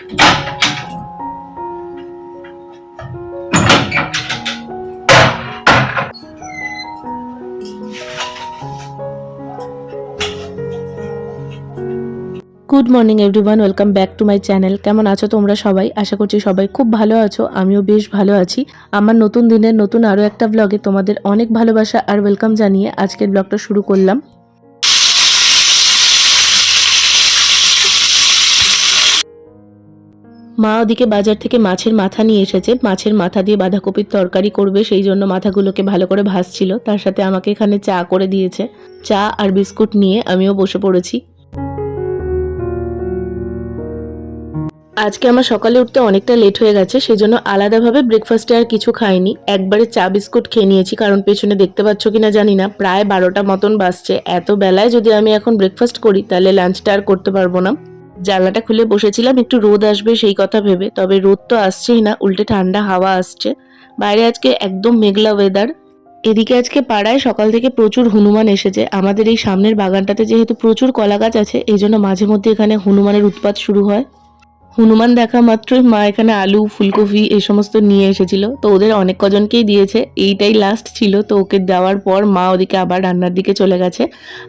Good morning everyone, welcome back to my channel. কেমন আছো তোমরা সবাই? আশা করছি সবাই খুব ভালো আছো। আমিও বেশ ভালো আছি। আমার নতুন দিনের নতুন আরও একটা ব্লগে তোমাদের অনেক ভালোবাসা আর ওয়েলকাম জানিয়ে আজকের ব্লগটা শুরু করলাম। মা ওদিকে বাজার থেকে মাছের মাথা নিয়ে এসেছে। মাছের মাথা দিয়ে বাঁধাকপির তরকারি করবে, সেই জন্য মাথাগুলোকে ভালো করে ভাজছিল। তার সাথে আমাকে এখানে চা করে দিয়েছে। চা আর বিস্কুট নিয়ে আমিও বসে পড়েছি। আজকে আমার সকালে উঠতে অনেকটা লেট হয়ে গেছে, সেজন্য আলাদাভাবে ব্রেকফাস্টে আর কিছু খাইনি। একবারে চা বিস্কুট খেয়ে নিয়েছি, কারণ পেছনে দেখতে পাচ্ছ কিনা জানি না, প্রায় 12টা মতন বাজছে। এত বেলায় যদি আমি এখন ব্রেকফাস্ট করি তাহলে লাঞ্চটা আর করতে পারবো না। জানলাটা খুলে বসেছিলাম একটু রোদ আসবে সেই কথা ভেবে, তবে রোদ তো আসছেই না, উল্টে ঠান্ডা হাওয়া আসছে। বাইরে আজকে একদম মেঘলা ওয়েদার। এদিকে আজকে পাড়ায় সকাল থেকে প্রচুর হনুমান এসেছে। আমাদের এই সামনের বাগানটাতে যেহেতু প্রচুর কলা গাছ আছে, এই জন্য মাঝে মধ্যে এখানে হনুমানের উৎপাত শুরু হয়। হনুমান দেখা মাত্রই মা এখানে আলু ফুলকপি এই সমস্ত নিয়ে এসেছিল, তো ওদের অনেক কজনকেই দিয়েছে। এইটাই লাস্ট ছিল, তো ওকে দেওয়ার পর মা ওদিকে আবার রান্নার দিকে চলে গেছে।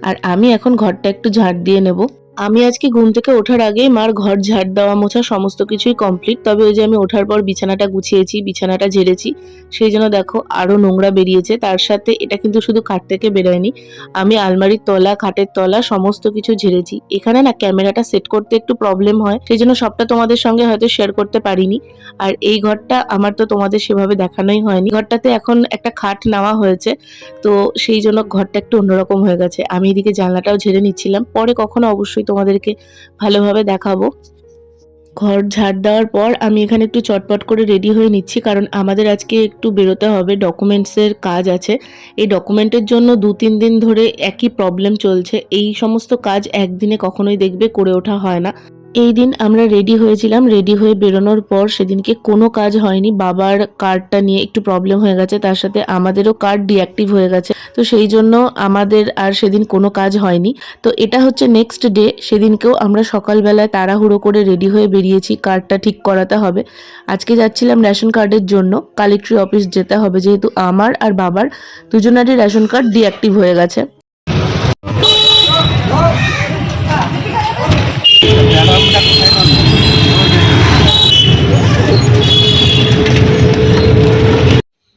আর আমি এখন ঘরটা একটু ঝাড় দিয়ে নেব। আমি আজকে ঘুম থেকে ওঠার আগেই মার ঘর ঝাড় দেওয়া মোছা সমস্ত কিছুই কমপ্লিট। তবে ওই যে আমি ওঠার পর বিছানাটা গুছিয়েছি, বিছানাটা ঝেড়েছি, সেই জন্য দেখো আরো নোংরা বেরিয়েছে। তার সাথে এটা কিন্তু শুধু খাট থেকে বেরোয়নি, আমি আলমারির তলা খাটের তলা সমস্ত কিছু ঝেড়েছি। এখানে না ক্যামেরাটা সেট করতে একটু প্রবলেম হয়, সেই জন্য সবটা তোমাদের সঙ্গে হয়তো শেয়ার করতে পারিনি। আর এই ঘরটা আমার তো তোমাদের সেভাবে দেখানোই হয়নি। ঘরটাতে এখন একটা খাট নেওয়া হয়েছে, তো সেই জন্য ঘরটা একটু অন্যরকম হয়ে গেছে। আমি এদিকে জানলাটাও ঝেড়ে নিচ্ছিলাম, পরে কখনো অবশ্যই তোমাদেরকে ভালোভাবে দেখাবো। ঘর ঝাড় দেওয়ার পর আমি এখানে একটু চটপট করে রেডি হয়ে নিচ্ছি, কারণ আমাদের আজকে একটু বেরোতে হবে, ডকুমেন্টসের কাজ আছে। এই ডকুমেন্টের জন্য 2-3 দিন ধরে একই প্রবলেম চলছে। এই সমস্ত কাজ একদিনে কখনোই দেখবে করে ওঠা হয় না। এই দিন আমরা রেডি হয়েছিলাম, রেডি হয়ে বেরোনোর পর সেদিনকে কোনো কাজ হয়নি। বাবার কার্ডটা নিয়ে একটু প্রবলেম হয়ে গেছে, তার সাথে আমাদেরও কার্ড ডিঅ্যাক্টিভ হয়ে গেছে, তো সেই জন্য আমাদের আর সেদিন কোনো কাজ হয়নি। তো এটা হচ্ছে নেক্সট ডে। সেদিনকেও আমরা সকালবেলায় তাড়াহুড়ো করে রেডি হয়ে বেরিয়েছি, কার্ডটা ঠিক করাতে হবে। আজকে যাচ্ছিলাম রেশন কার্ডের জন্য, কালেক্টরি অফিস যেতে হবে, যেহেতু আমার আর বাবার দুজনারই রেশন কার্ড ডিঅ্যাক্টিভ হয়ে গেছে।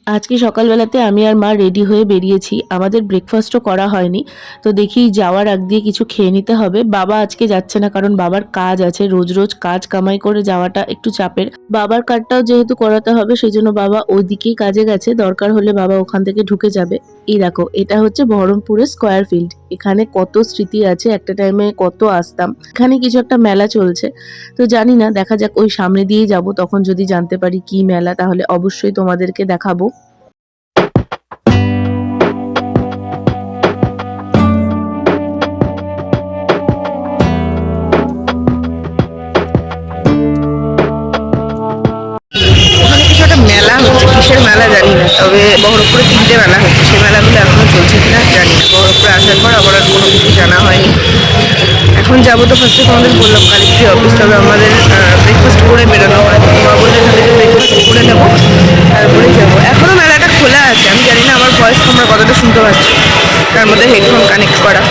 আজকে সকালবেলাতে আমি আর মা রেডি হয়ে বেরিয়েছি। আমাদের ব্রেকফাস্টও করা হয়নি, তো দেখি যাওয়ার আগ দিয়ে কিছু খেয়ে নিতে হবে। বাবা আজকে যাচ্ছে না, কারণ বাবার কাজ আছে। রোজ রোজ কাজ কামাই করে যাওয়াটা একটু চাপের। বাবার কার্ডটাও যেহেতু করাতে হবে, সেই জন্য বাবা ওইদিকেই কাজে গেছে। দরকার হলে বাবা ওখান থেকে ঢুকে যাবে। এই দেখো, এটা হচ্ছে বহরমপুরের স্কয়ার ফিল্ড। এখানে কত স্মৃতি আছে, একটা টাইমে কত আসতাম। এখানে কিছু একটা মেলা চলছে, তো জানি না, দেখা যাক। ওই সামনে দিয়েই যাব, তখন যদি জানতে পারি কি মেলা তাহলে অবশ্যই তোমাদেরকে দেখাবো। মেলা হচ্ছে, কিসের মেলা জানি না, তবে বহরমপুরে 3টে মেলা হচ্ছে। সেই মেলাগুলো এখনো চলছে কিনা জানি না। বহরমপুরে আসার পর আবার আর কোনো কিছু জানা হয়নি। এখন যাবো তো ফার্স্টে তোমাদের বললাম কালেক্টরি অফিস, তবে আমাদের ব্রেকফাস্ট করে বেরোনো হয়। মা বললে এখান থেকে ব্রেকফাস্ট করে নেবো, তারপরে যাবো। এখনও মেলাটা খোলা আছে, আমি জানি না আমার ভয়েস তোমরা কতটা শুনতে পাচ্ছ। তার মধ্যে হেডফোন কানেক্ট করা,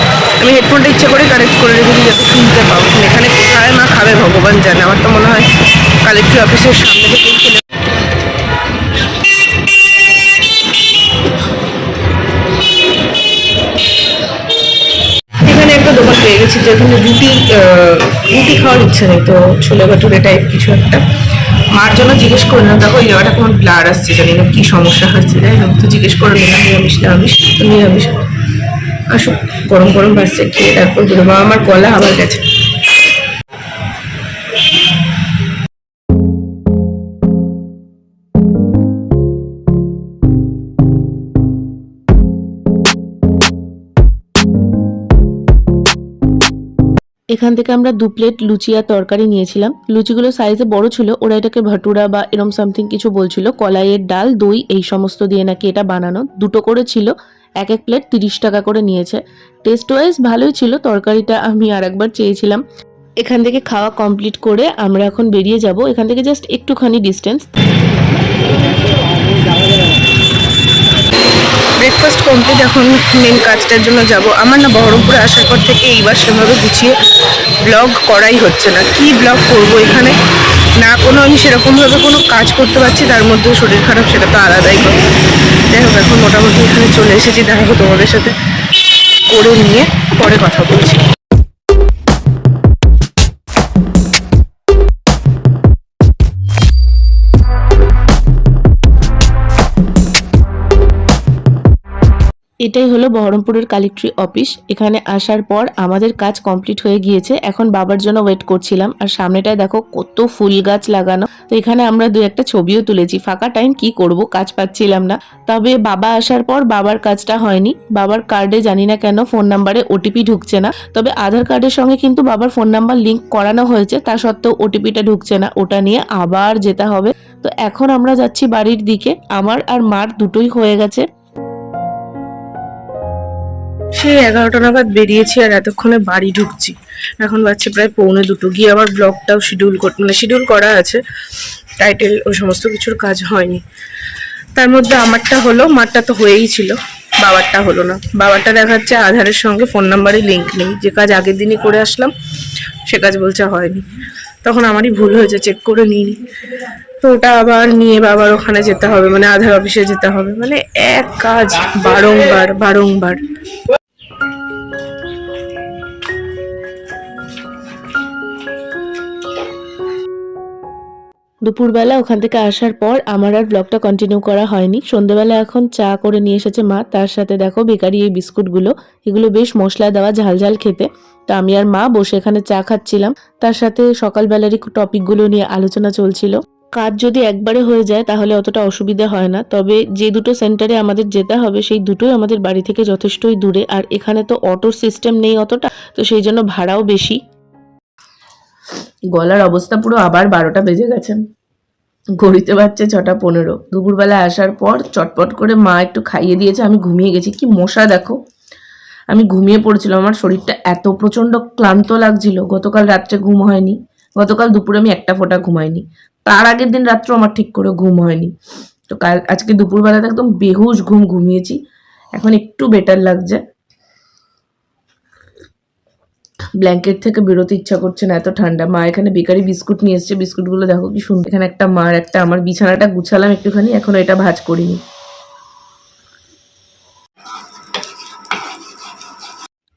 আমি হেডফোনটা ইচ্ছে করে কানেক্ট করে রেখেছি যাতে শুনতে পাও। এখানে কোথায় মা খাবে ভগবান জানে। আমার তো মনে হয় কালেক্টরি অফিসের সামনে থেকেই খেলে। এখানে একটা দোকান পেয়ে গেছি, যেখানে রুটি খাওয়ার ইচ্ছে নেই, তো ছোলে ভাটুরে টাইপ কিছু একটা। মার জন্য জিজ্ঞেস করলাম, দেখো এই জায়গাটা কোনো ব্লার আসছে, জানি না কি সমস্যা হচ্ছে। যাই হোক, তো জিজ্ঞেস করে নিলাম নিরামিষ না আমিষ, তো নিরামিষ। আসো, গরম গরম ভাসছে, খেয়ে তারপর বেরোবো। আমার গলা আবার গেছে। এখান থেকে আমরা 2 প্লেট লুচি আর তরকারি নিয়েছিলাম। লুচিগুলো সাইজে বড় ছিল, ওরা এটাকে ভাটুরা বা এরম সামথিং কিছু বলছিল। কলাইয়ের ডাল দই এই সমস্ত দিয়ে নাকি এটা বানানো। 2টো করে ছিল, এক এক প্লেট 30 টাকা করে নিয়েছে। টেস্ট ওয়াইজ ভালোই ছিল তরকারিটা। আমি আর একবার চেয়েছিলাম। এখান থেকে খাওয়া কমপ্লিট করে আমরা এখন বেরিয়ে যাব। এখান থেকে জাস্ট একটুখানি ডিস্টেন্স। ব্রেকফাস্ট কমপ্লিট, এখন মেন কাজটার জন্য যাব। আমার না বহরমপুরে আসার পর থেকে এইবার সেভাবে গুছিয়ে ব্লগ করাই হচ্ছে না। কি ব্লগ করব এখানে, না কোনো আমি সেরকমভাবে কোনো কাজ করতে পারছি, তার মধ্যে শরীর খারাপ, সেটা তো আলাদাই কথা। যাই হোক, এখন মোটামুটি এখানে চলে এসেছি, দেখা হোক তোমাদের সাথে করে নিয়ে পরে কথা বলছি। এটাই হলো বহরমপুরের কালেক্টরি অফিস। এখানে আসার পর আমাদের কাজ কমপ্লিট হয়ে গিয়েছে, এখন বাবার জন্য ওয়েট করছিলাম। আর সামনেটায় দেখো কত ফুল গাছ লাগানো, তো এখানে আমরা দু একটা ছবিও তুলেছি। ফাঁকা টাইম কি করব, কাজ পাচ্ছিলাম না। তবে বাবা আসার পর বাবার কাজটা হয়নি। বাবার কার্ডে জানি না কেন ফোন নাম্বারে ওটিপি ঢুকছে না, তবে আধার কার্ডের সঙ্গে কিন্তু বাবার ফোন নাম্বার লিঙ্ক করানো হয়েছে, তা সত্ত্বেও ওটিপিটা ঢুকছে না। ওটা নিয়ে আবার যেতে হবে। তো এখন আমরা যাচ্ছি বাড়ির দিকে। আমার আর মার দুটোই হয়ে গেছে। সেই 11টা নাগাদ বেরিয়েছি আর এতক্ষণে বাড়ি ঢুকছি। এখন বাজছে প্রায় 1:45। গিয়ে আবার ব্লগটাও শিডিউল করা আছে, টাইটেল ও সমস্ত কিছুর কাজ হয়নি। তার মধ্যে আমারটা হলো, মারটা তো হয়েই ছিল, বাবারটা হলো না। বাবারটা দেখাচ্ছে আধারের সঙ্গে ফোন নাম্বারে লিঙ্ক নেই। যে কাজ আগের দিনই করে আসলাম সে কাজ বলছে হয়নি। তখন আমারই ভুল হয়েছে, চেক করে নিইনি। তো ওটা আবার নিয়ে বাবার ওখানে যেতে হবে, মানে আধার অফিসে যেতে হবে, মানে এক কাজ বারংবার বারংবার। দুপুরবেলা ওখান থেকে আসার পর আমার আর ব্লগটা কন্টিনিউ করা হয়নি। সন্ধ্যেবেলা এখন চা করে নিয়ে এসেছে মা, তার সাথে দেখো বেকারি এই বিস্কুটগুলো, এগুলো বেশ মশলা দেওয়া, ঝাল ঝাল খেতে। তো আমি আর মা বসে এখানে চা খাচ্ছিলাম, তার সাথে সকালবেলারই টপিকগুলো নিয়ে আলোচনা চলছিল। কাজ যদি একবারে হয়ে যায় তাহলে অতটা অসুবিধা হয় না, তবে যে দুটো সেন্টারে আমাদের যেতে হবে সেই দুটোই আমাদের বাড়ি থেকে যথেষ্টই দূরে, আর এখানে তো অটোর সিস্টেম নেই অতটা, তো সেই জন্য ভাড়াও বেশি। গলার অবস্থা পুরো আবার 12টা বেজে গেছে, ঘড়িতে বাজছে 6:15। দুপুরবেলা আসার পর চটপট করে মা একটু খাইয়ে দিয়েছে, আমি ঘুমিয়ে গেছি। কি মশা দেখো, আমি ঘুমিয়ে পড়েছিলাম। আমার শরীরটা এত প্রচণ্ড ক্লান্ত লাগছিল। গতকাল রাত্রে ঘুম হয়নি, গতকাল দুপুরে আমি একটা ফোঁটা ঘুমাইনি, তার আগের দিন রাত্রে আমার ঠিক করে ঘুম হয়নি। তো আজকে দুপুরবেলাতে একদম বেহুশ ঘুমিয়েছি। এখন একটু বেটার লাগছে, ব্ল্যাঙ্কেট থেকে বেরোতে ইচ্ছা করছে না, এত ঠান্ডা। মা এখানে বেকারি বিস্কুট নিয়ে এসছে, বিস্কুটগুলো দেখো কি সুন্দর। এখানে একটা মার একটা আমার, বিছানাটা গুছালাম একটুখানি, এখনো এটা ভাঁজ করিনি।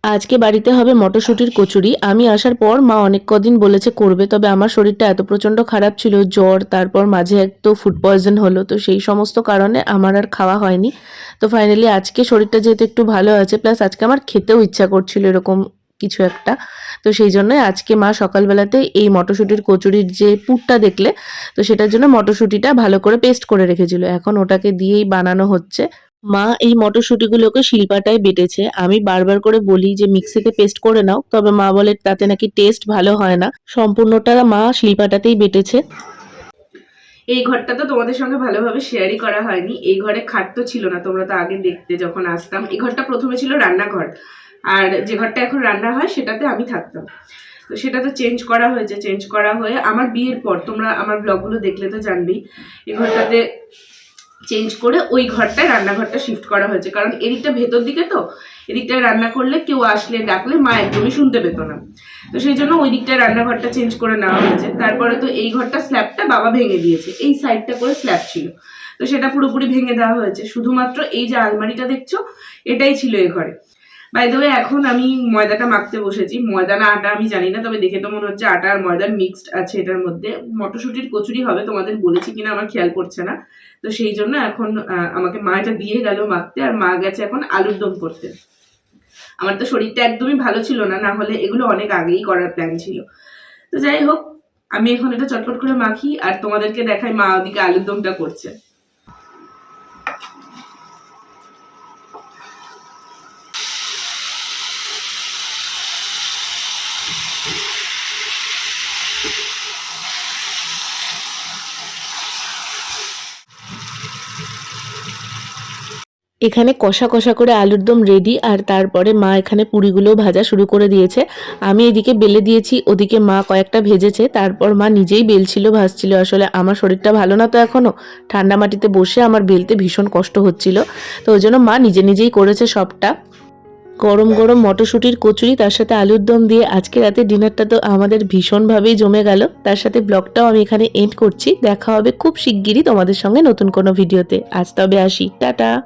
আজকে বাড়িতে হবে মটরশুঁটির কচুরি। আমি আসার পর মা অনেক কদিন বলেছে করবে, তবে আমার শরীরটা এত প্রচণ্ড খারাপ ছিল, জ্বর, তারপর মাঝে এক তো ফুড পয়জন হলো, তো সেই সমস্ত কারণে আমার আর খাওয়া হয়নি। তো ফাইনালি আজকে শরীরটা যেহেতু একটু ভালো আছে, প্লাস আজকে আমার খেতেও ইচ্ছা করছিল এরকম কিছু একটা, তো সেই জন্যই আজকে মা সকালবেলাতে এই মটরশুঁটির কচুরির যে পুরটা দেখলে, তো সেটার জন্য মটরশুঁটিটা ভালো করে পেস্ট করে রেখেছিল, এখন ওটাকে দিয়েই বানানো হচ্ছে। মা এই মটরশুঁটিগুলোকে শিলপাটায় বেটেছে। আমি বারবার করে বলি যে মিক্সিতে পেস্ট করে নাও, তবে মা বলে তাতে নাকি টেস্ট ভালো হয় না। সম্পূর্ণটা মা শিলপাটাতেই বেটেছে। এই ঘরটা তো তোমাদের সঙ্গে ভালোভাবে শেয়ারই করা হয়নি। এই ঘরে খাট তো ছিল না, তোমরা তো আগে দেখতে যখন আসতাম। এই ঘরটা প্রথমে ছিল রান্নাঘর, আর যে ঘরটা এখন রান্না হয় সেটাতে আমি থাকতাম। তো সেটা তো চেঞ্জ করা হয়েছে, চেঞ্জ করা হয়ে আমার বিয়ের পর, তোমরা আমার ব্লগগুলো দেখলে তো জানবেই, এই ঘরটাতে চেঞ্জ করে ওই ঘরটায় রান্নাঘরটা শিফট করা হয়েছে। কারণ এদিকটা ভেতর দিকে, তো এদিকটায় রান্না করলে কেউ আসলে ডাকলে মা একদমই শুনতে পেত না, তো সেই জন্য ওই দিকটায় রান্নাঘরটা চেঞ্জ করে নেওয়া হয়েছে। তারপরে তো এই ঘরটা স্ল্যাবটা বাবা ভেঙে দিয়েছে, এই সাইডটা করে স্ল্যাব ছিল, তো সেটা পুরোপুরি ভেঙে দেওয়া হয়েছে। শুধুমাত্র এই যে আলমারিটা দেখছো এটাই ছিল এই ঘরে। বাই দ্য ওয়ে, এখন আমি ময়দাটা মাখতে বসেছি। ময়দা না আটা আমি জানি না, তবে দেখে তো মনে হচ্ছে আটা আর ময়দার মিক্সড আছে এটার মধ্যে। মটরশুঁটির কচুরি হবে, তোমাদের বলেছি কিনা আমার খেয়াল পড়ছে না। তো সেই জন্য এখন আমাকে মা এটা দিয়ে গেল মাখতে, আর মা গেছে এখন আলুর দম করতে। আমার তো শরীরটা একদমই ভালো ছিল না, না হলে এগুলো অনেক আগেই করার প্ল্যান ছিল। তো যাই হোক, আমি এখন এটা চটপট করে মাখি আর তোমাদেরকে দেখাই মা ওদিকে আলুর দমটা করছে। এখানে কষা কষা করে আলুর দম রেডি, আর তারপরে মা এখানে পুরিগুলো ভাজা শুরু করে দিয়েছে। আমি এদিকে বেলে দিয়েছি, ওদিকে মা কয়েকটা ভেজেছে, তারপর মা নিজেই বেলছিল ভাজছিল। আসলে আমার শরীরটা ভালো না তো এখনও, ঠান্ডা মাটিতে বসে আমার বেলতে ভীষণ কষ্ট হচ্ছিল, তো ওই জন্য মা নিজে নিজেই করেছে সবটা। গরম গরম মটরশুঁটির কচুরি তার সাথে আলুর দম দিয়ে আজকে রাতে ডিনারটা তো আমাদের ভীষণভাবেই জমে গেল। তার সাথে ব্লগটাও আমি এখানে এন্ড করছি। দেখা হবে খুব শিগগিরই তোমাদের সঙ্গে নতুন কোনো ভিডিওতে। আজ তবে আসি, টাটা।